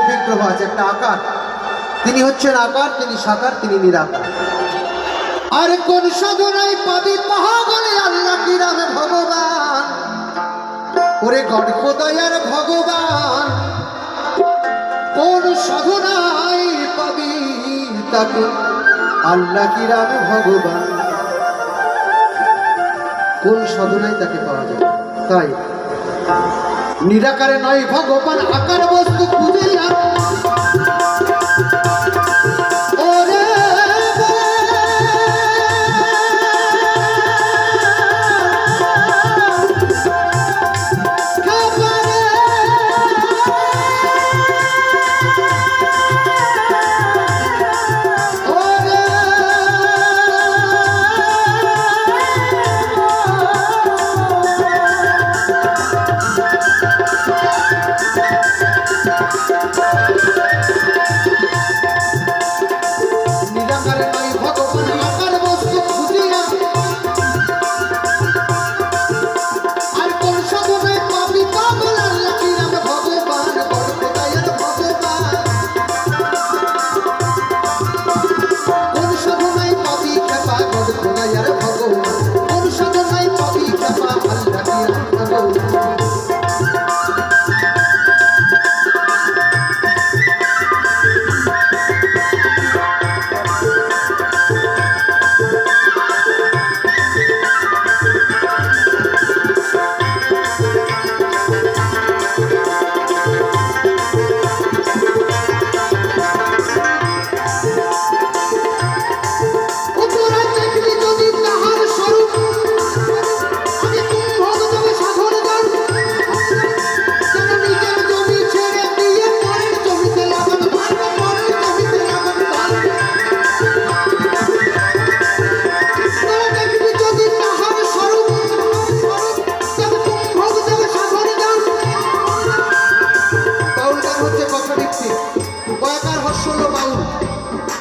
বিগ্রহ আছে, একটা আকার। তিনি হচ্ছেন আকার, তিনি সাকার, তিনি নিরাকার। আর কোন সাধনায় পাবি পাহাগলে আল্লাহ কি নামে ভগবান, ওরে গড খোদায়ার ভগবান। কোন সাধনায় পাবি তাকে আল্লাহ কি নামে ভগবান, কোন সাধনায় তাকে পাওয়া যায়। তাই নিরাকারে নয় ভগবান, আকার বস্তু খুঁজে না।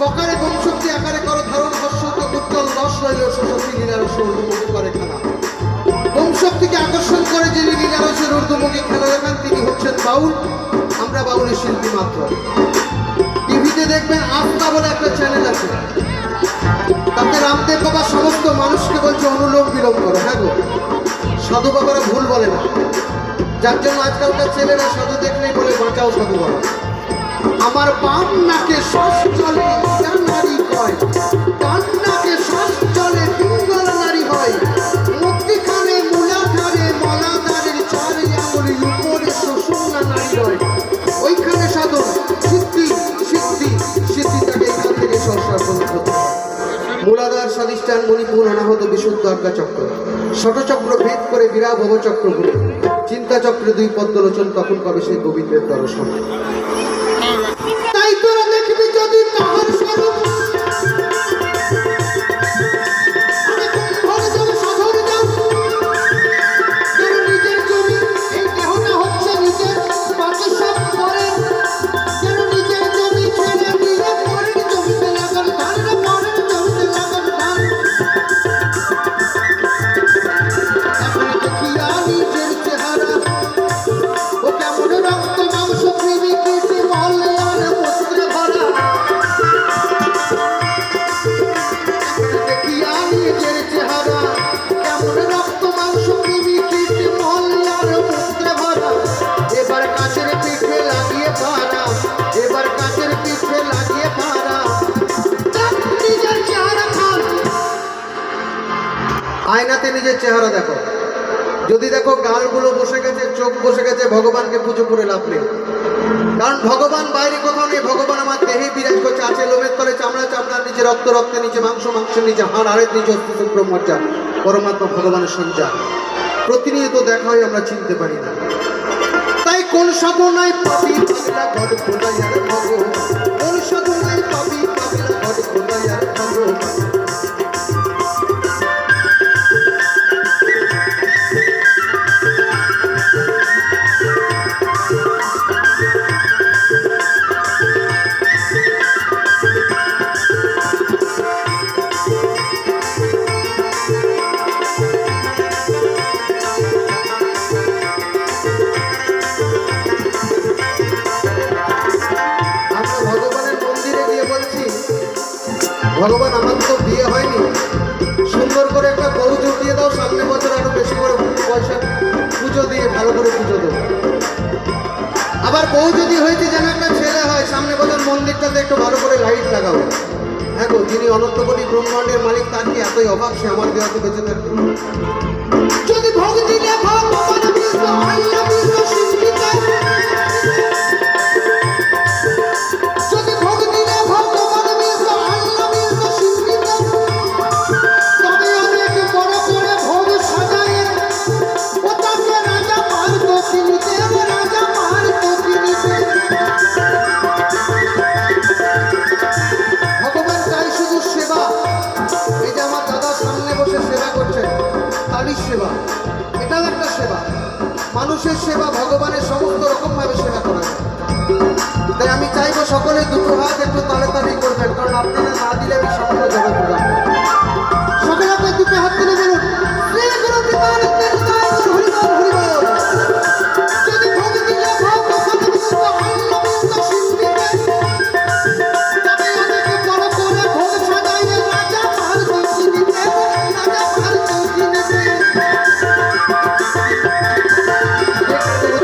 বকারে বংশক্তি আকারে করো ধারণ হর্ষক উত্তল রস রইল সশক্তি লীলারস ঊর্ধ্বমুখী করে খেলা। বংশক্তিকে আকর্ষণ করে যিনি লীলারসের ঊর্ধ্বমুখী খেলা দেখান তিনি হচ্ছেন বাউল। আমরা বাউলের শিল্পী মাত্র। টিভিতে দেখবেন আস্থা বলে একটা চ্যানেল আছে, তাতে রামদেব বাবা সমস্ত মানুষকে বলছে অনুলোম বিলোম করো। হ্যাঁ গো, সাধু বাবারা ভুল বলে না, যার জন্য আজকালকার ছেলেরা সাধু দেখলেই বলে বাঁচাও সাধু বাবা। আমার বাম নাকে শ্বাস চলে নারী হয়, ডান নাকে শ্বাস চলে পিঙ্গল নারী হয়, মধ্যিখানে মূলাধারে মলাধারের চার আঙুলি উপরে শোষণা নারী হয়। ওইখানে সাধন সিদ্ধি সিদ্ধি সিদ্ধিটাকে এখান থেকে সংশাসন করতে হয়। মূলাধার স্বাধিষ্ঠান মণিপুর অনাহত বিশুদ্ধ আজ্ঞা চক্র, ষটচক্র ভেদ করে বিরাভব চক্র ঘুরে চিন্তা চক্রে দুই পদ্মলোচন, তখন পাবে সেই গোবিন্দের দর্শন। তাই তোরা দেখবি যদি তাহার স্বরূপ নিজের জমি, এই দেহটা হচ্ছে নিজের, বাকি সব করেন যেন নিজের জমি ছেড়ে দিয়ে পরের জমিতে লাগান ধান, পরের জমিতে লাগান ধান। এখন দেখিয়া নিজের চেহারা ও কেমন রক্ত মাংস পৃথিবী কেটে বলে আর পুত্রে ভরা। দেখিয়া নিজের চেহারা কেমন রক্ত মাংস পৃথিবী কেটে বলে আর পুত্রে ভরা। এবার কাছের পিঠে লাগিয়ে পারা, এবার কাছের পিঠে লাগিয়ে পারা। নিজের চেহারা খান, আয়নাতে নিজের চেহারা দেখো। যদি দেখো গালগুলো বসে গেছে, চোখ বসে গেছে, ভগবানকে পুজো করে লাভ নেই। কারণ ভগবান বাইরে কোথাও নেই, ভগবান আমার দেহে বিরাজ করছে। আছে লোমের তলে চামড়া, চামড়ার নিচে রক্ত, রক্তের নিচে মাংস, মাংসের নিচে হাড়, হাড়ের নিচে অস্তিত্ব ব্রহ্মজ্ঞান পরমাত্মা ভগবানের সঞ্চার। প্রতিনিয়ত দেখা হয়, আমরা চিনতে পারি না। তাই কোন সাধনায় পাবি পাগলা গড খোদায়ার ভগবান, কোন সাধনায় পাবি পাগলা গড খোদায়ার ভগবান। ভগবান আমার তো বিয়ে হয়নি, সুন্দর করে একটা বউ জুটিয়ে দাও, সামনে বছর আরো বেশি করে পয়সা পুজো দিয়ে ভালো করে পুজো দেবো। আবার বউ যদি হয়েছে যেন একটা ছেলে হয়, সামনে বছর মন্দিরটাতে একটু ভালো করে লাইট লাগাবো। হ্যাঁ গো, যিনি অনন্ত কোটি ব্রহ্মাণ্ডের মালিক তার কি এতই অভাব সে আমার দেওয়াতে বেঁচে থাকবে? যদি ভোগ দিলে ভগবান বিষ্ণু আল্লাহ বিষ্ণু শিবজিকে, যদি ভোগ দিলে ভগবান বিষ্ণু আল্লাহ বিষ্ণু শিবজিকে, তবে অনেক বড় করে ভোগ সাজায় ও তাকে রাজা পারত চিনিতে, রাজা পারত চিনিতে। ভগবান চাই শুধু সেবা। এই যে আমার দাদা সামনে বসে সেবা করছেন, তারই সেবা, এটাও একটা সেবা। মানুষের সেবা ভগবানের সমস্ত রকম ভাবে সেবা করা যায়। তাই আমি চাইবো সকলে দুটো হাত একটু তাড়াতাড়ি করবেন, কারণ আপনারা না দিলে আমি সামান্য জগৎ বুঝাবো। সকলে আপনার দুটো হাত তুলে বলুন, শ্রী গুরু কৃপানন্দের জয়, হরি বল হরি বল। যদি ভোগ দিলে ভগবান বিষ্ণু আল্লাহ বিষ্ণু শিবজিকে, তবে অনেক বড় করে ভোগ সাজাইয়ে রাজা পারত চিনিতে, রাজা পারত চিনিতে।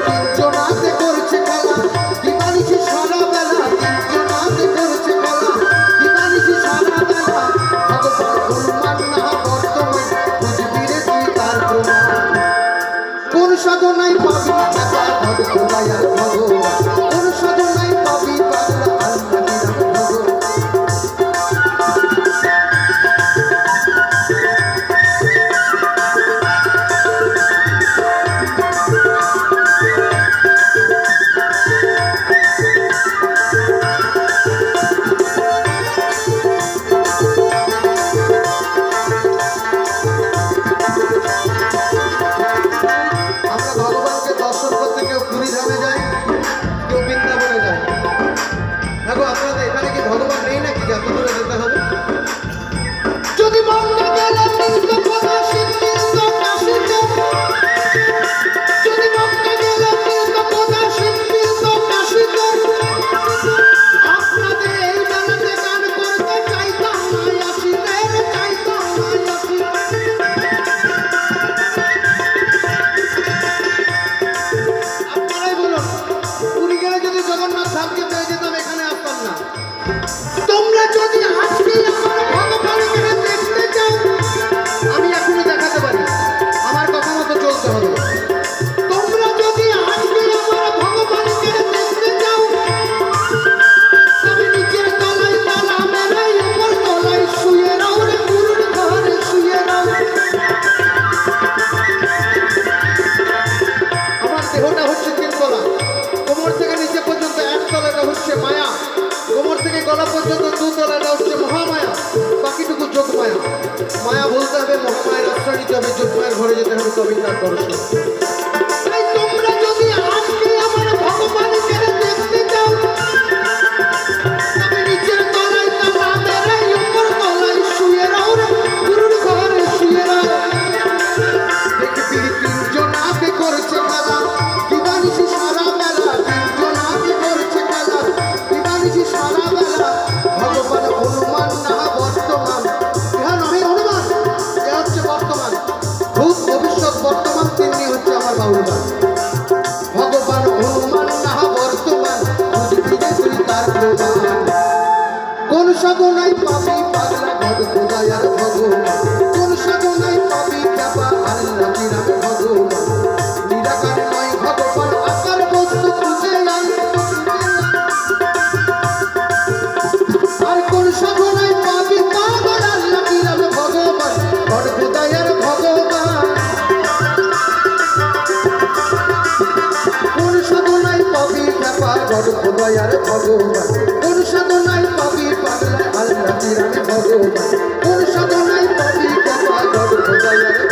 তিনজনাতে করছে খেলা, দিবানিশি সারা বেলা, তিনজনাতে করছে খেলা, দিবানিশি সারা বেলা। ভগবান হনুমান না বর্তমান, বুঝবি রে তুই তার প্রমাণ। কোন সাধনায় পাবি টাকা ভগবান ভগবান, কোন সাধনায় পাবি পাগলা আল্লাহ বিরাম ভগবান। আমরা ভগবানকে দর্শন করতে কেউ পুরী ধামে যাই, কেউ বৃন্দাবনে যায়। দেখো আপনাদের এখানে কি ভগবান নেই নাকি যত দূরে যেতে হবে? যদি মন্দির গেলে তীর্থ কথা সিদ্ধিস্ত কাশীতে, যদি মন্দির গেলে তীর্থ কথা সিদ্ধিস্ত কাশীতে, আপনাদের এই বেলাতে গান করতে চাইতাম না আসিতে, চাইতাম না আসিতে। আপনারাই বলুন, পুরী গেলে যদি জগন্নাথ ধামকে পেয়ে যেতাম এখানে আসতাম না। তোমরা যদি আজকে আমার ভগবানকে দেখতে চাও, আমি এখনই দেখাতে পারি, আমার কথা মতো চলতে হবে। তোমরা যদি আজকে আমার ভগবানকে দেখতে চাও, তবে নিচের তলায় তালা মেরে উপর তলায় শুয়ে রাও রে, গুরুর ঘরে শুয়ে রাও। আমার দেহটা হচ্ছে তিনতলা, কোমর থেকে নিচে পর্যন্ত একতলাটা হচ্ছে মায়া, কোমর থেকে গলা পর্যন্ত দুতলাটা হচ্ছে মহামায়া, বাকিটুকু যোগমায়া। মায়া বলতে হবে, মহামায়ের আশ্রয় নিতে হবে, যোগমায়ের ঘরে যেতে হবে, তবেই তার দর্শন। তাই তোমরা যদি আজকে আমার ভগবানকে দেখতে চাও, তবে নিচের তলায় তালা মেরে উপর তলায় শুয়ে রাও রে, গুরুর ঘরে শুয়ে রাও। দেখবি তিনজনাতে করছে খেলা, দিবানিশি সারা বেলা, তিনজনাতে করছে খেলা, দিবানিশি সারা বেলা। ভগবান হনুমান না বর্তমান, ইহা নহে হনুমান, এ হচ্ছে বর্তমান, ভূত ভবিষ্যৎ বর্তমান, তিনি হচ্ছে আমার বাউলদা। ভগবান হনুমান না বর্তমান, বুঝবি রে তুই তার প্রমাণ। কোন সাধনায় পাবি পাগলা ভগবান ভগবান, কোন সাধনায় পাবি বাবা আল্লাহ বিরাম ভগবান। নিরাকার নয় ভগবান, আকার বস্তু খুঁজে আন। আর কোন সাধনায় পাবি পাগল আল্লাহ বিরাম ভগবান, ভগবান ভগবান। কোন সাধনায় পাবি বাবা ভগবান ভগবান, কোন সাধনায় পাবি পাগলা আল্লাহ বিরাম ভগবান, কোন সাধনায় পাবি বাবা ভগবান।